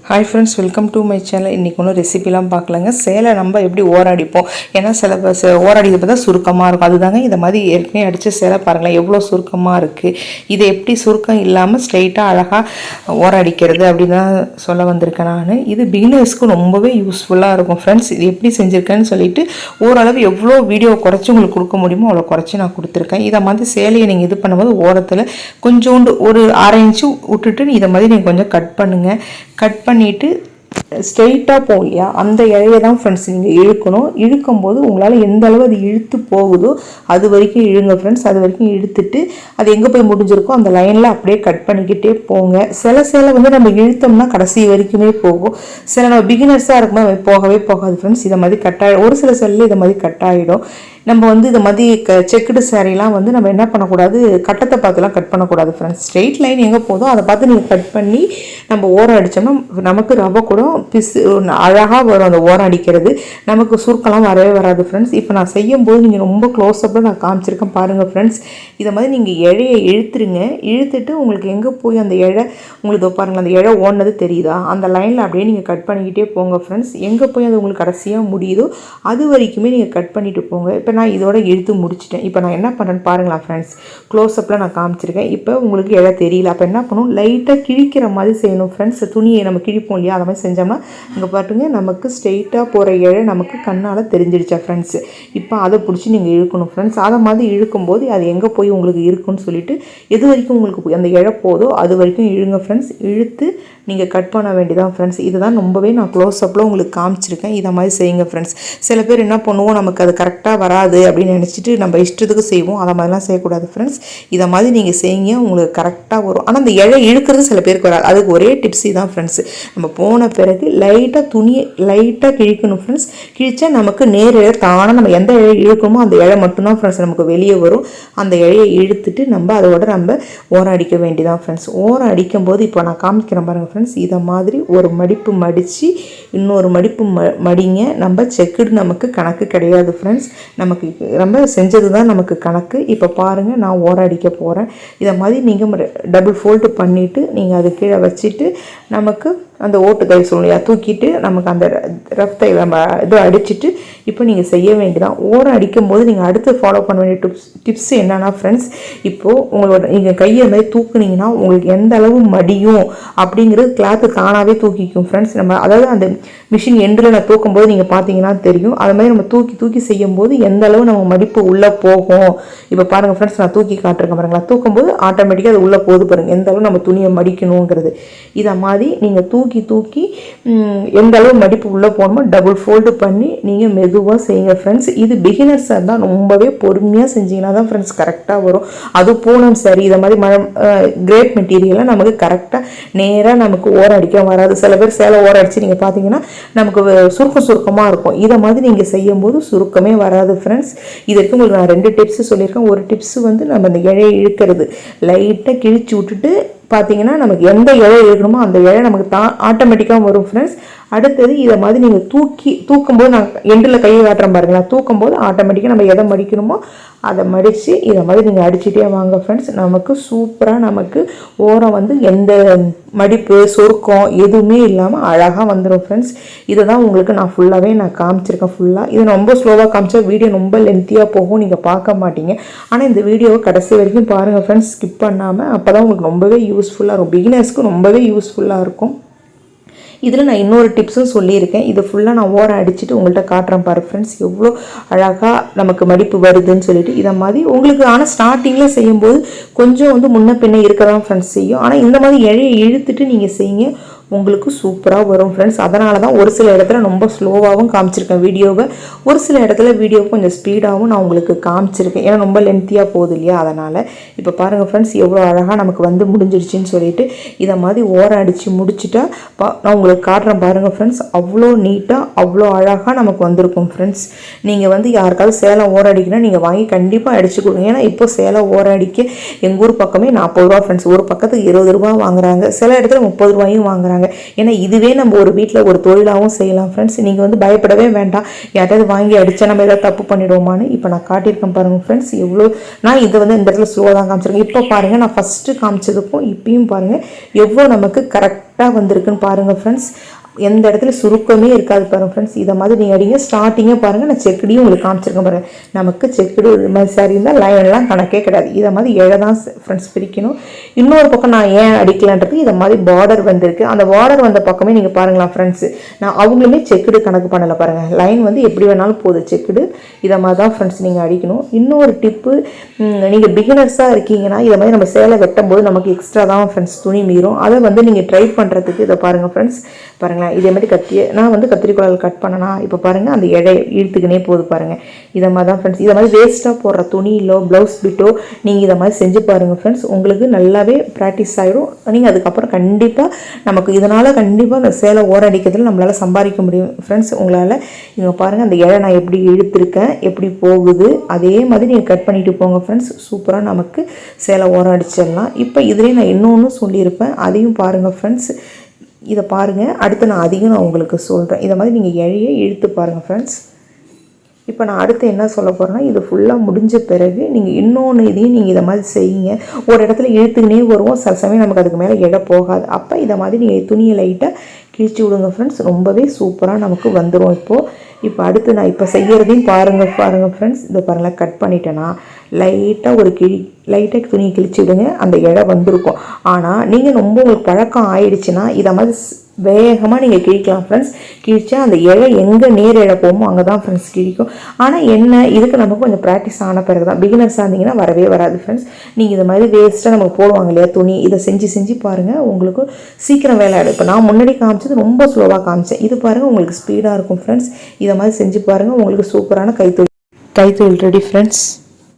Hi friends, welcome to my channel. இன்றைக்கி ஒன்றும் ரெசிபிலாம் பார்க்கலங்க. சேலை நம்ம எப்படி ஓராடிப்போம், ஏன்னா சில ஓராடிது பார்த்தா சுருக்கமாக இருக்கும். அதுதாங்க இந்த மாதிரி ஏற்கனவே அடித்த சேலை பாருங்களேன் எவ்வளோ சுருக்கமாக இருக்குது. இதை எப்படி சுருக்கம் இல்லாமல் ஸ்ட்ரைட்டாக அழகாக ஓராடிக்கிறது அப்படின்னு தான் சொல்ல வந்திருக்கேன் நான். இது பிகினர்ஸ்க்கு ரொம்பவே யூஸ்ஃபுல்லாக இருக்கும் ஃப்ரெண்ட்ஸ். இது எப்படி செஞ்சுருக்கேன்னு சொல்லிட்டு ஓரளவு எவ்வளோ வீடியோ குறைச்சி உங்களுக்கு கொடுக்க முடியுமோ அவ்வளோ குறைச்சி நான் கொடுத்துருக்கேன். இதை மாதிரி சேலையை நீங்கள் இது பண்ணும்போது ஓரத்தில் கொஞ்சோண்டு ஒரு 1/2 இன்ச்சு விட்டுட்டு இதை மாதிரி நீங்கள் கொஞ்சம் கட் பண்ணுங்கள். கட் பண்ணிவிட்டு ஸ்ட்ரெயிட்டாக போகும் இல்லையா, அந்த இழையை தான் ஃப்ரெண்ட்ஸ் நீங்கள் இழுக்கணும். இழுக்கும்போது உங்களால் எந்த அளவு அது இழுத்து போகுதோ அது வரைக்கும் இழுங்க ஃப்ரெண்ட்ஸ். அது வரைக்கும் இழுத்துட்டு அது எங்கே போய் முடிஞ்சிருக்கோ அந்த லைனில் அப்படியே கட் பண்ணிக்கிட்டே போங்க. சில சேலை வந்து நம்ம இழுத்தோம்னா கடைசி வரைக்குமே போகும். சில நம்ம பிகினர்ஸாக இருக்கும்போது போகவே போகாது ஃப்ரெண்ட்ஸ். இதை மாதிரி கட் ஆகிடும். ஒரு சில சேலையில் இதை மாதிரி கட் ஆகிடும். நம்ம வந்து இதை மாதிரி செக்குடு சாரீலாம் வந்து நம்ம என்ன பண்ணக்கூடாது, கட்டத்தை பார்த்துலாம் கட் பண்ணக்கூடாது ஃப்ரெண்ட்ஸ். ஸ்ட்ரெயிட் லைன் எங்கே போதும் அதை பார்த்து நீங்கள் கட் பண்ணி நம்ம ஓரம் அடித்தோம்னா நமக்கு ரவை கூட பிசு அழகாக வரும். அந்த ஓரம் அடிக்கிறது நமக்கு சுருக்கெல்லாம் வரவே வராது ஃப்ரெண்ட்ஸ். இப்போ நான் செய்யும்போது நீங்கள் ரொம்ப க்ளோஸ்அப்பில் நான் காமிச்சிருக்கேன் பாருங்கள் ஃப்ரெண்ட்ஸ். இதை மாதிரி நீங்கள் இழையை இழுத்துருங்க. இழுத்துட்டு உங்களுக்கு எங்கே போய் அந்த இழை உங்களுக்கு பாருங்கள், அந்த இழை ஓடினது தெரியுதா, அந்த லைனில் அப்படியே நீங்கள் கட் பண்ணிக்கிட்டே போங்க ஃப்ரெண்ட்ஸ். எங்கே போய் அது உங்களுக்கு கடைசியாக முடியுதோ அது வரைக்குமே நீங்கள் கட் பண்ணிவிட்டு போங்க. இப்போ நான் இதோட இழுத்து முடிச்சிட்டேன். இப்போ நான் என்ன பண்ணுறேன்னு பாருங்களா ஃப்ரெண்ட்ஸ். க்ளோஸ்அப்பில் நான் காமிச்சிருக்கேன். இப்போ உங்களுக்கு இழை தெரியல. அப்போ என்ன பண்ணணும், லைட்டாக கிழிக்கிற மாதிரி செய்யணும் ஃப்ரெண்ட்ஸ். துணியை நம்ம கிழிப்போம் இல்லையா, அதை மாதிரி செஞ்சோம்னா இங்கே பாட்டுங்க நமக்கு ஸ்ட்ரெயிட்டாக போகிற இழை நமக்கு கண்ணால் தெரிஞ்சிடுச்சா ஃப்ரெண்ட்ஸ். இப்போ அதை பிடிச்சி நீங்கள் இழுக்கணும் ஃப்ரெண்ட்ஸ். அதை மாதிரி இழுக்கும்போது அது எங்கே போய் உங்களுக்கு இருக்குன்னு சொல்லிட்டு எது வரைக்கும் உங்களுக்கு அந்த இழை போதோ அது வரைக்கும் இழுங்க ஃப்ரெண்ட்ஸ். இழுத்து நீங்கள் கட் பண்ண வேண்டியதான் ஃப்ரெண்ட்ஸ். இதுதான் ரொம்பவே நான் க்ளோஸ்அப்பில் உங்களுக்கு காமிச்சிருக்கேன். இதை மாதிரி செய்யுங்க ஃப்ரெண்ட்ஸ். சில பேர் என்ன பண்ணுவோம், நமக்கு அது கரெக்டாக வராது அப்படின்னு நினச்சிட்டு நம்ம இஷ்டத்துக்கு செய்வோம். அதை மாதிரிலாம் செய்யக்கூடாது ஃப்ரெண்ட்ஸ். இதை மாதிரி நீங்கள் செய்யுங்க, உங்களுக்கு கரெக்டாக வரும். ஆனால் அந்த இழை இழுக்கிறது சில பேருக்கு வராது. அதுக்கு ஒரே டிப்ஸி தான் ஃப்ரெண்ட்ஸ். நம்ம போன பிறகு லைட்டாக துணியை லைட்டாக கிழிக்கணும் ஃப்ரெண்ட்ஸ். கிழிச்சா நமக்கு நேர் இழை தானே நம்ம எந்த இழை இழுக்கணுமோ அந்த இழை மட்டும்தான் ஃப்ரெண்ட்ஸ் நமக்கு வெளியே வரும். அந்த இழையை இழுத்துட்டு நம்ம அதோட நம்ம ஓரம் அடிக்க வேண்டியதான் ஃப்ரெண்ட்ஸ். ஓரம் அடிக்கும் போது இப்போ நான் காமிக்கிறேன் பாருங்கள் ஃப்ரெண்ட்ஸ். இதை மாதிரி ஒரு மடிப்பு மடித்து இன்னொரு மடிப்பு மடிங்க. நம்ம செக்குடு நமக்கு கணக்கு கிடையாது ஃப்ரெண்ட்ஸ். நமக்கு நம்ம செஞ்சது தான் நமக்கு கணக்கு. இப்போ பாருங்கள், நான் ஓரம் அடிக்க போகிறேன். இதை மாதிரி நீங்கள் டபுள் ஃபோல்டு பண்ணிவிட்டு நீங்கள் அது கீழே வச்சுட்டு நமக்கு அந்த ஓட்டு கை சொல்லியா தூக்கிட்டு நமக்கு அந்த ரஃப்தை நம்ம இதை அடிச்சுட்டு இப்போ நீங்கள் செய்ய வேண்டியதான். ஓரம் அடிக்கும்போது நீங்கள் அடுத்து ஃபாலோ பண்ண வேண்டிய டிப்ஸ் என்னன்னா ஃப்ரெண்ட்ஸ், இப்போது உங்களோட நீங்கள் கையை மாதிரி தூக்குனீங்கன்னா உங்களுக்கு எந்த அளவு மடியும் அப்படிங்கிறது கிளாத்து தானாகவே தூக்கிக்கும் ஃப்ரெண்ட்ஸ். நம்ம அதாவது அந்த மிஷின் எண்டில் நான் தூக்கும்போது நீங்கள் பார்த்தீங்கன்னா தெரியும். அது மாதிரி நம்ம தூக்கி தூக்கி செய்யும்போது எந்த அளவு நம்ம மடிப்பு உள்ளே போகும். இப்போ பாருங்கள் ஃப்ரெண்ட்ஸ், நான் தூக்கி காட்டுறேன் பாருங்களா. தூக்கும்போது ஆட்டோமேட்டிக்காக அது உள்ளே போகுது பாருங்கள், எந்த அளவு நம்ம துணியை மடிக்கணுங்கிறது. இதை மாதிரி நீங்கள் தூக்கி தூக்கி எந்த அளவு மடிப்பு உள்ளே போகணுமோ டபுள் ஃபோல்டு பண்ணி நீங்கள் மெதுவாக செய்யுங்க ஃப்ரெண்ட்ஸ். இது பிகினர்ஸாக இருந்தால் ரொம்பவே பொறுமையாக செஞ்சீங்கன்னா தான் ஃப்ரெண்ட்ஸ் கரெக்டாக வரும். அது பூனம் சரி இதை மாதிரி கிரேட் மெட்டீரியலாக நமக்கு கரெக்டாக நேராக நமக்கு ஓரம் அடிக்க வராது. சில பேர் சேலை ஓரம் அடித்து நீங்கள் பார்த்தீங்கன்னா நமக்கு சுருக்கமாக இருக்கும். இதை மாதிரி நீங்கள் செய்யும்போது சுருக்கமே வராது ஃப்ரெண்ட்ஸ். இதற்கு உங்களுக்கு நான் 2 டிப்ஸு சொல்லியிருக்கேன். ஒரு டிப்ஸு வந்து நம்ம அந்த இழையை இழுக்கிறது லைட்டாக கிழிச்சு விட்டுட்டு பார்த்தீங்கன்னா நமக்கு எந்த இழை இழுக்கணுமோ அந்த இழை நமக்கு ஆட்டோமேட்டிக்காக வரும் ஃப்ரெண்ட்ஸ். அடுத்தது இதை மாதிரி நீங்கள் தூக்கும்போது நான் எண்டில் கையை காட்டுறேன் பாருங்களா. தூக்கும்போது ஆட்டோமேட்டிக்காக நம்ம எதை மடிக்கணுமோ அதை மடித்து இதை மாதிரி நீங்கள் அடிச்சுட்டே வாங்க ஃப்ரெண்ட்ஸ். நமக்கு சூப்பராக நமக்கு ஓரம் வந்து எந்த மடிப்பு சொருக்கம் எதுவுமே இல்லாமல் அழகாக வந்துடும் ஃப்ரெண்ட்ஸ். இதை தான் உங்களுக்கு நான் ஃபுல்லாகவே நான் காமிச்சிருக்கேன். ஃபுல்லாக இது ரொம்ப ஸ்லோவாக காமிச்சா வீடியோ ரொம்ப லென்த்தியாக போகும், நீங்கள் பார்க்க மாட்டீங்க. ஆனால் இந்த வீடியோவை கடைசி வரைக்கும் பாருங்கள் ஃப்ரெண்ட்ஸ், ஸ்கிப் பண்ணாமல். அப்போ தான் உங்களுக்கு ரொம்பவே யூஸ்ஃபுல்லாக இருக்கும், பிகினர்ஸ்க்கு ரொம்பவே யூஸ்ஃபுல்லாக இருக்கும். இதில் நான் இன்னொரு டிப்ஸும் சொல்லியிருக்கேன். இது ஃபுல்லாக நான் ஓரம் அடிச்சுட்டு உங்கள்கிட்ட காட்டுறேன் பாரு ஃப்ரெண்ட்ஸ், எவ்வளோ அழகாக நமக்கு மடிப்பு வருதுன்னு சொல்லிட்டு. இதை மாதிரி உங்களுக்கு ஆனால் ஸ்டார்டிங்கில் செய்யும்போது கொஞ்சம் வந்து முன்ன பின்ன இருக்க தான் ஃப்ரெண்ட்ஸ் செய்யும். ஆனால் இந்த மாதிரி இழையை இழுத்துட்டு நீங்கள் செய்யுங்க, உங்களுக்கு சூப்பராக வரும் ஃப்ரெண்ட்ஸ். அதனால தான் ஒரு சில இடத்துல ரொம்ப ஸ்லோவாகவும் காமிச்சிருக்கேன் வீடியோவை, ஒரு சில இடத்துல வீடியோவை கொஞ்சம் ஸ்பீடாகவும் நான் உங்களுக்கு காமிச்சிருக்கேன். ஏன்னா ரொம்ப லென்த்தியாக போகுது இல்லையா, அதனால். இப்போ பாருங்கள் ஃப்ரெண்ட்ஸ், எவ்வளோ அழகாக நமக்கு வந்து முடிஞ்சிருச்சுன்னு சொல்லிட்டு இதை மாதிரி ஓரம் அடித்து முடிச்சுட்டா நான் உங்களுக்கு காட்டுறேன் பாருங்கள் ஃப்ரெண்ட்ஸ். அவ்வளோ நீட்டாக அவ்வளோ அழகாக நமக்கு வந்திருக்கும் ஃப்ரெண்ட்ஸ். நீங்கள் வந்து யாருக்காவது சேலை ஓரம் அடிக்கணும்னா நீங்கள் வாங்கி கண்டிப்பாக அடிச்சு கொடுங்க. ஏன்னா இப்போ சேலை ஓரம் அடிக்க எங்கள் ஊர் பக்கமே 40 ரூபா ஃப்ரெண்ட்ஸ். ஒரு பக்கத்துக்கு 20 ரூபா வாங்குறாங்க, சில இடத்துல 30 ரூபாயும் வாங்குறாங்க. மாட்டாங்க. ஏன்னா இதுவே நம்ம ஒரு வீட்டில் ஒரு தொழிலாகவும் செய்யலாம் ஃப்ரெண்ட்ஸ். நீங்கள் வந்து பயப்படவே வேண்டாம், யார்ட்டாவது வாங்கி அடித்தா நம்ம ஏதாவது தப்பு பண்ணிடுவோமான்னு. இப்போ நான் காட்டியிருக்கேன் பாருங்கள் ஃப்ரெண்ட்ஸ், எவ்வளோ நான் இதை வந்து இந்த இடத்துல ஸ்லோவாக தான் காமிச்சிருக்கேன். இப்போ பாருங்கள், நான் ஃபஸ்ட்டு காமிச்சதுக்கும் இப்பயும் பாருங்கள் எவ்வளோ நமக்கு கரெக்டாக வந்திருக்குன்னு பாருங்கள் ஃப்ரெண்ட்ஸ். எந்த இடத்துல சுருக்கமே இருக்காது பாருங்கள் ஃப்ரெண்ட்ஸ். இதை மாதிரி நீங்கள் அடிங்க. ஸ்டார்டிங்கே பாருங்கள், நான் செக்குடியும் உங்களுக்கு காமிச்சிருக்கேன் பாருங்கள். நமக்கு செக்குடு இது மாதிரி சாரி இருந்தால் லைன்லாம் கணக்கே கிடையாது. இதை மாதிரி இழை தான் ஃப்ரெண்ட்ஸ் பிரிக்கணும். இன்னொரு பக்கம் நான் ஏன் அடிக்கலான்றது, இதை மாதிரி பார்டர் வந்திருக்கு. அந்த பார்டர் வந்த பக்கமே நீங்கள் பாருங்களா ஃப்ரெண்ட்ஸ், நான் அவங்களுமே செக்குடு கணக்கு பண்ணலை பாருங்கள். லைன் வந்து எப்படி வேணாலும் போகுது செக்குடு. இதை மாதிரி தான் ஃப்ரெண்ட்ஸ் நீங்கள் அடிக்கணும். இன்னொரு டிப்பு, நீங்கள் பிகினர்ஸாக இருக்கீங்கன்னா இதை மாதிரி நம்ம சேலை வெட்டும் போது நமக்கு எக்ஸ்ட்ரா தான் ஃப்ரெண்ட்ஸ் துணி மீறும். அதை வந்து நீங்கள் ட்ரை பண்ணுறதுக்கு இதை பாருங்கள் ஃப்ரெண்ட்ஸ். பாருங்களேன், இதே மாதிரி நான் வந்து கத்திரிக்கோளால் கட் பண்ணனா இப்போ பாருங்கள் அந்த இழை இழுத்துக்கினே போகுது பாருங்கள். இதை மாதிரி தான் ஃப்ரெண்ட்ஸ். இதை மாதிரி வேஸ்ட்டாக போடுற துணியிலோ ப்ளவுஸ் பிட்டோ நீங்கள் இதை மாதிரி செஞ்சு பாருங்கள் ஃப்ரெண்ட்ஸ். உங்களுக்கு நல்லாவே ப்ராக்டிஸ் ஆகிடும். நீங்கள் அதுக்கப்புறம் கண்டிப்பாக நமக்கு இதனால் கண்டிப்பாக அந்த சேலை ஓரடிக்கிறதுல நம்மளால் சம்பாதிக்க முடியும் ஃப்ரெண்ட்ஸ். உங்களால் இங்கே பாருங்கள் அந்த இழை நான் எப்படி இழுத்துருக்கேன், எப்படி போகுது, அதே மாதிரி நீங்கள் கட் பண்ணிட்டு போங்க ஃப்ரெண்ட்ஸ். சூப்பராக நமக்கு சேலை ஓரம் அடிச்சிடலாம். இப்போ இதுலேயே நான் இன்னொன்று சொல்லியிருப்பேன், அதையும் பாருங்கள் ஃப்ரெண்ட்ஸ். இதை பாருங்கள், அடுத்து நான் அதிகம் நான் உங்களுக்கு சொல்கிறேன். இதை மாதிரி நீங்கள் இழைய இழுத்து பாருங்கள் ஃப்ரெண்ட்ஸ். இப்போ நான் அடுத்து என்ன சொல்ல போகிறேன்னா, இது ஃபுல்லாக முடிஞ்ச பிறகு நீங்கள் இன்னொன்று இதையும் நீங்கள் இதை மாதிரி செய்யுங்க. ஒரு இடத்துல இழுத்துக்கினே வருவோம், சில சமயம் நமக்கு அதுக்கு மேலே இடம் போகாது. அப்போ இதை மாதிரி நீங்கள் துணியை லைட்டாக கிழிச்சு விடுங்க ஃப்ரெண்ட்ஸ். ரொம்பவே சூப்பராக நமக்கு வந்துடும். இப்போ அடுத்து நான் இப்போ செய்கிறதையும் பாருங்கள் ஃப்ரெண்ட்ஸ். இதை பாருங்களேன், கட் பண்ணிட்டேன்னா லைட்டாக துணியை கிழிச்சு விடுங்க, அந்த இடம் வந்திருக்கும். ஆனால் நீங்கள் ரொம்ப உங்களுக்கு பழக்கம் ஆயிடுச்சுன்னா இதை மாதிரி வேகமாக நீங்கள் கிழிக்கலாம் ஃப்ரெண்ட்ஸ். கிழிச்சா அந்த இழை எங்கே நேர் இழை போமோ அங்கே தான் ஃப்ரெண்ட்ஸ் கிழிக்கும். ஆனால் என்ன, இதுக்கு நமக்கு கொஞ்சம் ப்ராக்டிஸ் ஆன பிறகு தான். பிகினர்ஸாக இருந்தீங்கன்னா வரவே வராது ஃப்ரெண்ட்ஸ். நீங்கள் இது மாதிரி வேஸ்ட்டாக நமக்கு போடுவாங்க இல்லையா துணி, இதை செஞ்சு பாருங்கள், உங்களுக்கு சீக்கிரம் வேலை ஆகிடும். இப்போ நான் முன்னாடி காமிச்சது ரொம்ப ஸ்லோவாக காமிச்சேன், இது பாருங்கள் உங்களுக்கு ஸ்பீடாக இருக்கும் ஃப்ரெண்ட்ஸ். இதை மாதிரி செஞ்சு பாருங்கள், உங்களுக்கு சூப்பரான கைத்தொழில் ரெடி ஃப்ரெண்ட்ஸ்.